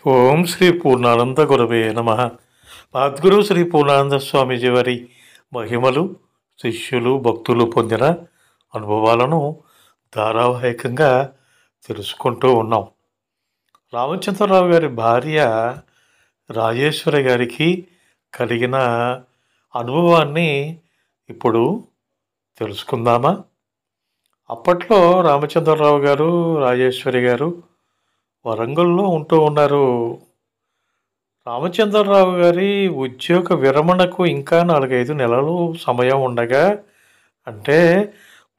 ఓం శ్రీ పూర్ణానంద గురవే నమ. మద్గురు శ్రీ పూర్ణానంద స్వామీజీ వారి మహిమలు, శిష్యులు భక్తులు పొందిన అనుభవాలను ధారావాహికంగా తెలుసుకుంటూ ఉన్నాం. రామచంద్రరావు గారి భార్య రాజేశ్వరి గారికి కలిగిన అనుభవాన్ని ఇప్పుడు తెలుసుకుందామా? అప్పట్లో రామచంద్రరావు గారు, రాజేశ్వరి గారు వరంగల్లో ఉంటూ ఉన్నారు. రామచంద్రరావు గారి ఉద్యోగ విరమణకు ఇంకా 4-5 నెలలు సమయం ఉండగా, అంటే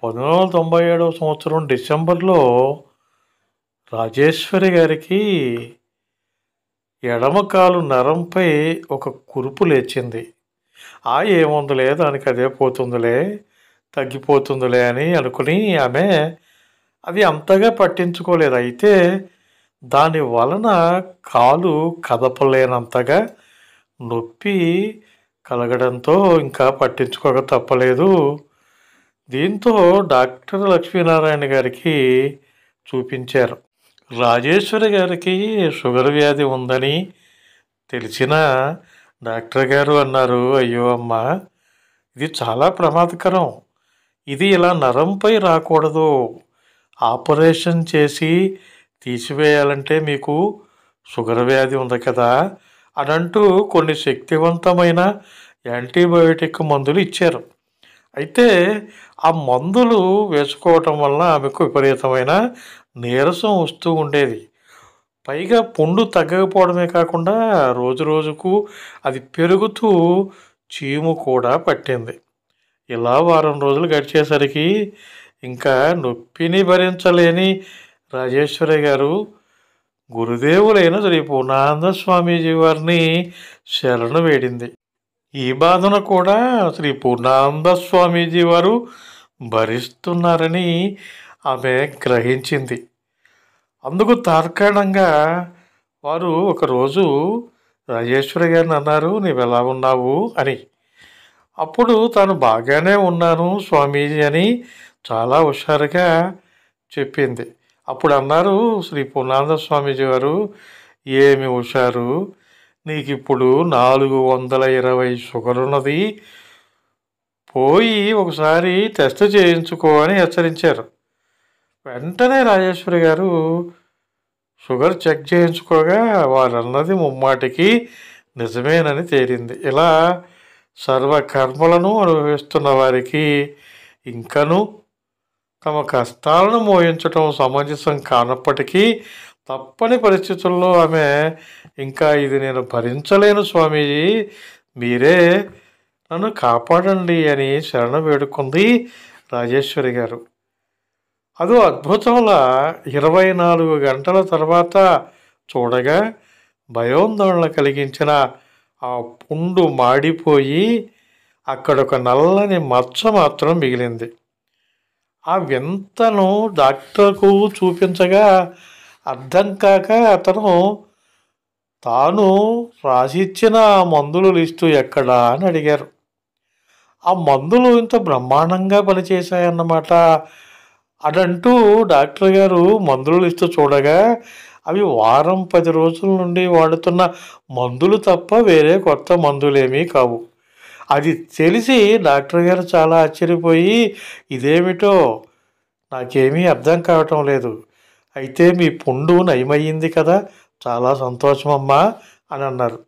1997 సంవత్సరం డిసెంబర్లో రాజేశ్వరి గారికి ఎడమ కాలు నరంపై ఒక కురుపు లేచింది. ఏముందిలే, దానికి అదే పోతుందిలే, తగ్గిపోతుందిలే అని అనుకుని ఆమె అది అంతగా పట్టించుకోలేదు. అయితే దాని వలన కాలు కదపలేనంతగా నొప్పి కలగడంతో ఇంకా పట్టించుకోక తప్పలేదు. దీంతో డాక్టర్ లక్ష్మీనారాయణ గారికి చూపించారు. రాజేశ్వరి గారికి షుగర్ వ్యాధి ఉందని తెలిసిన డాక్టర్ గారు అన్నారు, అయ్యో అమ్మ, ఇది చాలా ప్రమాదకరం, ఇది ఇలా నరంపై రాకూడదు, ఆపరేషన్ చేసి తీసివేయాలంటే మీకు షుగర్ వ్యాధి ఉంది కదా అని అంటూ కొన్ని శక్తివంతమైన యాంటీబయోటిక్ మందులు ఇచ్చారు. అయితే ఆ మందులు వేసుకోవటం వల్ల ఆమెకు విపరీతమైన నీరసం వస్తూ ఉండేది. పైగా పుండు తగ్గకపోవడమే కాకుండా రోజు రోజుకు అది పెరుగుతూ చీము కూడా పట్టింది. ఇలా వారం రోజులు గడిచేసరికి ఇంకా నొప్పిని భరించలేని రాజేశ్వరి గారు గురుదేవులైన శ్రీ పూర్ణానంద స్వామీజీ వారిని శరణు వేడింది. ఈ బాధను కూడా శ్రీ పూర్ణానంద స్వామీజీ వారు భరిస్తున్నారని ఆమె గ్రహించింది. అందుకు తార్కాణంగా వారు ఒకరోజు రాజేశ్వరి గారిని అన్నారు, నీవు ఎలా ఉన్నావు అని. అప్పుడు తాను బాగానే ఉన్నాను స్వామీజీ అని చాలా హుషారుగా చెప్పింది. అప్పుడు అన్నారు శ్రీ పూర్ణానంద స్వామీజీ వారు, ఏమి హుషారు, నీకు ఇప్పుడు 420 షుగర్ ఉన్నది, పోయి ఒకసారి టెస్ట్ చేయించుకో అని హెచ్చరించారు. వెంటనే రాజేశ్వరి గారు షుగర్ చెక్ చేయించుకోగా వారన్నది ముమ్మాటికి నిజమేనని తేలింది. ఇలా సర్వకర్మలను అనుభవిస్తున్న వారికి ఇంకనూ తమ కష్టాలను మోయించటం సమంజసం కానప్పటికీ తప్పని పరిస్థితుల్లో ఆమె ఇంకా ఇది నేను భరించలేను స్వామీజీ, మీరే నన్ను కాపాడండి అని శరణ వేడుకుంది రాజేశ్వరి గారు. అదో అద్భుతంలా 24 గంటల తర్వాత చూడగా భయోందోళన కలిగించిన ఆ పుండు మాడిపోయి అక్కడొక నల్లని మచ్చ మాత్రం మిగిలింది. ఆ వింతను డాక్టర్కు చూపించగా అర్థం కాక అతను తాను రాసిచ్చిన మందుల లిస్టు ఎక్కడా అని అడిగారు. ఆ మందులు ఇంత బ్రహ్మాండంగా పనిచేశాయన్నమాట అదంటూ డాక్టర్ గారు మందుల లిస్టు చూడగా అవి వారం 10 రోజుల నుండి వాడుతున్న మందులు తప్ప వేరే కొత్త మందులేమీ కావు. అది తెలిసి డాక్టర్ గారు చాలా ఆశ్చర్యపోయి, ఇదేమిటో నాకేమీ అర్థం కావటం లేదు, అయితే మీ పుండు నయమయ్యింది కదా, చాలా సంతోషమమ్మా అని అన్నారు.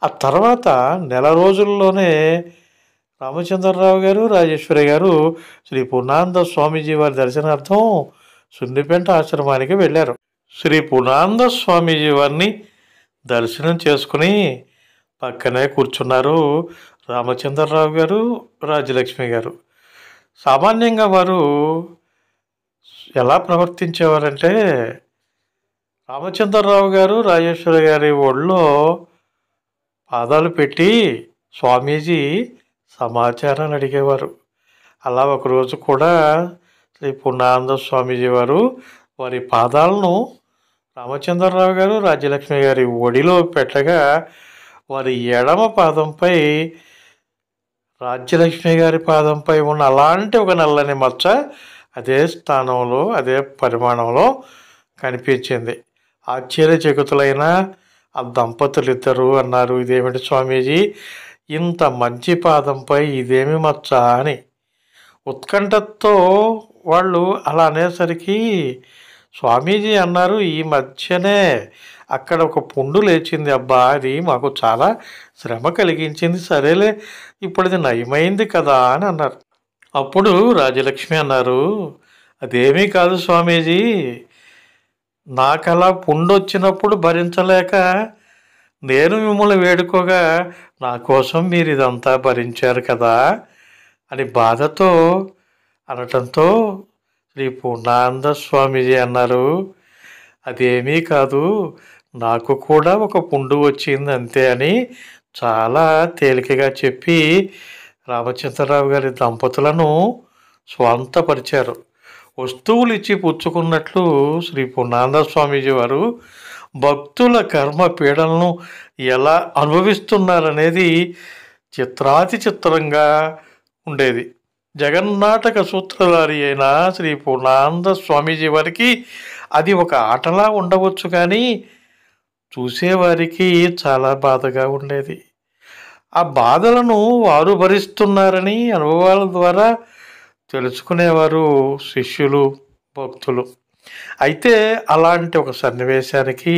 ఆ తర్వాత నెల రోజుల్లోనే రామచంద్రరావు గారు, రాజేశ్వరి గారు శ్రీ పూర్ణానంద స్వామీజీ వారి దర్శనార్థం సున్నిపెంట ఆశ్రమానికి వెళ్ళారు. శ్రీ పూర్ణానంద స్వామీజీ వారిని దర్శనం చేసుకుని పక్కనే కూర్చున్నారు రామచంద్రరావు గారు, రాజ్యలక్ష్మి గారు. సామాన్యంగా వారు ఎలా ప్రవర్తించేవారంటే, రామచంద్రరావు గారు, రాజేశ్వరి గారి ఒళ్ళో పాదాలు పెట్టి స్వామీజీ సమాచారాన్ని అడిగేవారు. అలా ఒకరోజు కూడా శ్రీ పూర్ణానంద స్వామీజీ వారు వారి పాదాలను రామచంద్రరావు గారు, రాజ్యలక్ష్మి గారి ఒడిలో పెట్టగా వారి ఎడమ పాదంపై రాజ్యలక్ష్మి గారి పాదంపై ఉన్న అలాంటి ఒక నల్లని మచ్చ అదే స్థానంలో, అదే పరిమాణంలో కనిపించింది. ఆశ్చర్యచకితులైన ఆ దంపతులిద్దరూ అన్నారు, ఇదేమిటి స్వామీజీ ఇంత మంచి పాదంపై ఇదేమి మచ్చ అని. ఉత్కంఠతో వాళ్ళు అలా అనేసరికి స్వామీజీ అన్నారు, ఈ మధ్యనే అక్కడ ఒక పుండు లేచింది అబ్బా, అది మాకు చాలా శ్రమ కలిగించింది, సరేలే ఇప్పుడు అది నయమైంది కదా అని అన్నారు. అప్పుడు రాజలక్ష్మి అన్నారు, అదేమీ కాదు స్వామీజీ, నాకు అలా పుండు వచ్చినప్పుడు భరించలేక నేను మిమ్మల్ని వేడుకోగా నా కోసం మీరు ఇదంతా భరించారు కదా అని బాధతో అనటంతో శ్రీ పూర్ణానంద స్వామీజీ అన్నారు, అదేమీ కాదు, నాకు కూడా ఒక పుండు వచ్చింది అంతే అని చాలా తేలికగా చెప్పి రామచంద్రరావు గారి దంపతులను స్వాంతపరిచారు. వస్తువులు ఇచ్చి పుచ్చుకున్నట్లు శ్రీ పూర్ణానంద స్వామీజీ వారు భక్తుల కర్మ పీడలను ఎలా అనుభవిస్తున్నారనేది చిత్రాతి చిత్రంగా ఉండేది. జగన్నాటక సూత్రధారి అయిన శ్రీ పూర్ణానంద స్వామీజీ వారికి అది ఒక ఆటలా ఉండవచ్చు, కానీ చూసేవారికి చాలా బాధగా ఉండేది. ఆ బాధలను వారు భరిస్తున్నారని అనుభవాల ద్వారా తెలుసుకునేవారు శిష్యులు, భక్తులు. అయితే అలాంటి ఒక సన్నివేశానికి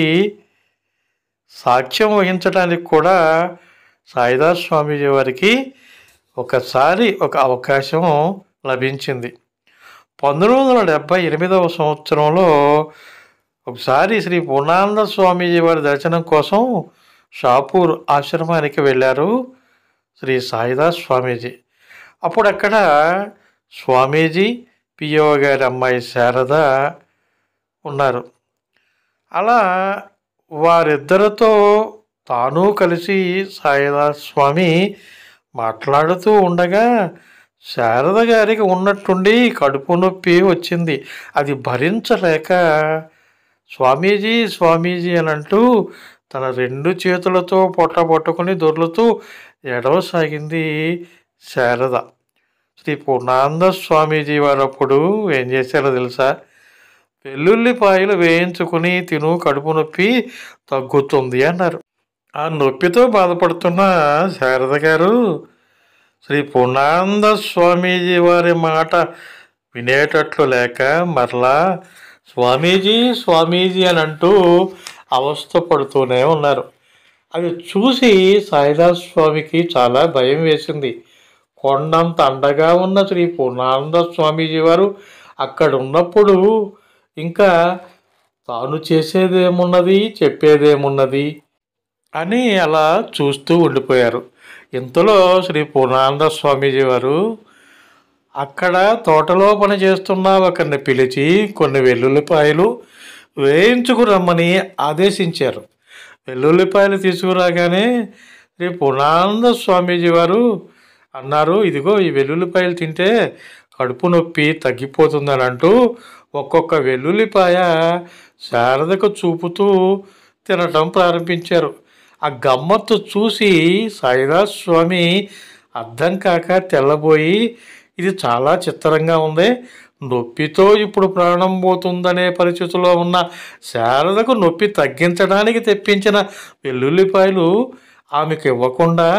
సాక్ష్యం వహించడానికి కూడా సాయిదాస్ స్వామీజీ వారికి ఒకసారి ఒక అవకాశం లభించింది. 1978వ సంవత్సరంలో ఒకసారి శ్రీ పూర్ణానంద స్వామీజీ వారి దర్శనం కోసం షాపూర్ ఆశ్రమానికి వెళ్ళారు శ్రీ సాయిదాస్ స్వామీజీ. అప్పుడు అక్కడ స్వామీజీ, పిఓ గారి అమ్మాయి శారద ఉన్నారు. అలా వారిద్దరితో తాను కలిసి సాయిదాస్ స్వామి మాట్లాడుతూ ఉండగా శారద గారికి ఉన్నట్టుండి కడుపు నొప్పి వచ్చింది. అది భరించలేక స్వామీజీ స్వామీజీ అని అంటూ తన 2 చేతులతో పొట్ట పట్టుకుని దొర్లుతూ ఏడవసాగింది శారద. శ్రీ పూర్ణానంద స్వామీజీ వారు అప్పుడు ఏం చేశారో తెలుసా? వెల్లుల్లిపాయలు వేయించుకుని తిను, కడుపు నొప్పి తగ్గుతుంది అన్నారు. ఆ నొప్పితో బాధపడుతున్న శారద గారు శ్రీ పూర్ణానంద స్వామీజీ వారి మాట వినేటట్లు లేక మరలా స్వామీజీ స్వామీజీ అని అంటూ అవస్థ పడుతూనే ఉన్నారు. అది చూసి సాయిదాస్ స్వామికి చాలా భయం వేసింది. కొండంత అండగా ఉన్న శ్రీ పూర్ణానంద స్వామీజీ వారు అక్కడ ఉన్నప్పుడు ఇంకా తాను చేసేదేమున్నది, చెప్పేదేమున్నది అని అలా చూస్తూ ఉండిపోయారు. ఇంతలో శ్రీ పూర్ణానంద స్వామీజీ వారు అక్కడ తోటలో పని చేస్తున్న ఒకరిని పిలిచి కొన్ని వెల్లుల్లిపాయలు వేయించుకురమ్మని ఆదేశించారు. వెల్లుల్లిపాయలు తీసుకురాగానే శ్రీ పూర్ణానంద స్వామీజీ వారు అన్నారు, ఇదిగో ఈ వెల్లుల్లిపాయలు తింటే కడుపు నొప్పి తగ్గిపోతుందని అంటూ ఒక్కొక్క వెల్లుల్లిపాయ శారదకు చూపుతూ తినటం ప్రారంభించారు. ఆ గమ్మత్తు చూసి సాయిదాస్ స్వామి అర్థం కాక తెల్లబోయి, ఇది చాలా చిత్రంగా ఉంది, నొప్పితో ఇప్పుడు ప్రాణం పోతుందనే పరిస్థితిలో ఉన్న శారదకు నొప్పి తగ్గించడానికి తెప్పించిన వెల్లుల్లిపాయలు ఆమెకు ఇవ్వకుండా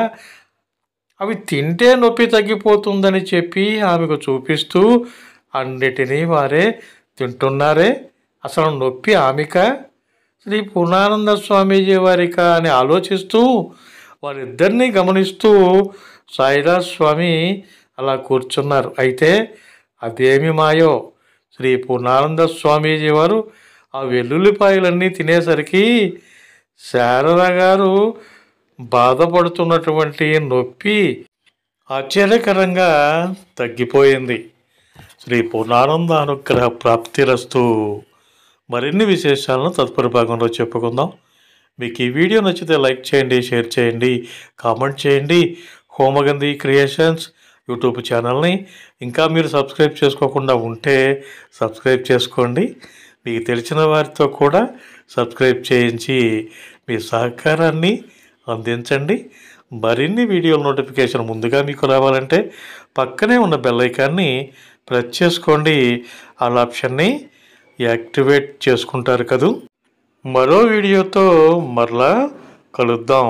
అవి తింటే నొప్పి తగ్గిపోతుందని చెప్పి ఆమెకు చూపిస్తూ అన్నిటినీ వారే తింటున్నారే, అసలు నొప్పి ఆమెక శ్రీ పూర్ణానంద స్వామీజీ వారిక అని ఆలోచిస్తూ వారిద్దరినీ గమనిస్తూ సాయిదాస్ స్వామి అలా కూర్చున్నారు. అయితే అదేమి మాయో శ్రీ పూర్ణానంద స్వామీజీ వారు ఆ వెల్లుల్లిపాయలన్నీ తినేసరికి శారద గారు బాధపడుతున్నటువంటి నొప్పి ఆశ్చర్యకరంగా తగ్గిపోయింది. శ్రీ పూర్ణానంద అనుగ్రహ ప్రాప్తిరస్తు. మరిన్ని విశేషాలను తదుపరి భాగంలో చెప్పుకుందాం. మీకు ఈ వీడియో నచ్చితే లైక్ చేయండి, షేర్ చేయండి, కామెంట్ చేయండి. హోమగంధి క్రియేషన్స్ యూట్యూబ్ ఛానల్ని ఇంకా మీరు సబ్స్క్రైబ్ చేసుకోకుండా ఉంటే సబ్స్క్రైబ్ చేసుకోండి. మీకు తెలిసిన వారితో కూడా సబ్స్క్రైబ్ చేయించి మీ సహకారాన్ని అందించండి. మరిన్ని వీడియోల నోటిఫికేషన్ ముందుగా మీకు రావాలంటే పక్కనే ఉన్న బెల్ ఐకాన్ని ప్రెస్ చేసుకోండి. ఆల్ ఆప్షన్ని యాక్టివేట్ చేసుకుంటారు కదూ. మరో వీడియోతో మరలా కలుద్దాం.